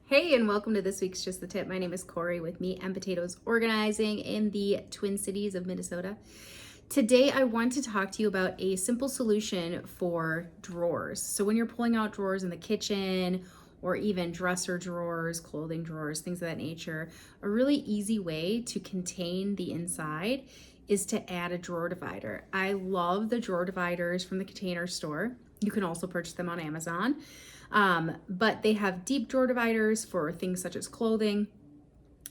Hey, and welcome to this week's Just the Tip. My name is Corey with Meat and Potatoes Organizing in the Twin Cities of Minnesota. Today, I want to talk to you about a simple solution for drawers. So when you're pulling out drawers in the kitchen or even dresser drawers, clothing drawers, things of that nature, a really easy way to contain the inside is to add a drawer divider. I love the drawer dividers from the Container Store. You can also purchase them on Amazon. But they have deep drawer dividers for things such as clothing.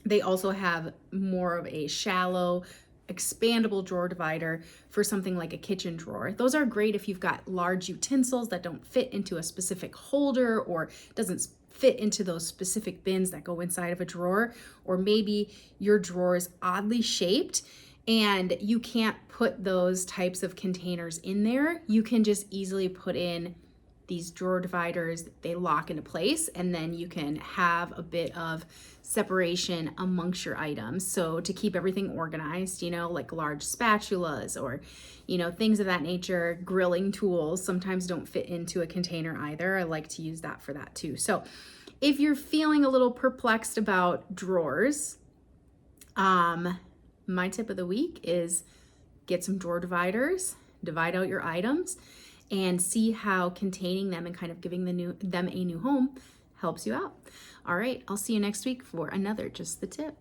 They also have more of a shallow, expandable drawer divider for something like a kitchen drawer. Those are great if you've got large utensils that don't fit into a specific holder or doesn't fit into those specific bins that go inside of a drawer, or maybe your drawer is oddly shaped and you can't put those types of containers in there. You can just easily put in these drawer dividers. They lock into place, and then you can have a bit of separation amongst your items. So to keep everything organized, like large spatulas or, things of that nature, grilling tools sometimes don't fit into a container either. I like to use that for that too. So if you're feeling a little perplexed about drawers, my tip of the week is get some drawer dividers, divide out your items, and see how containing them and kind of giving them a new home helps you out. All right, I'll see you next week for another Just the Tip.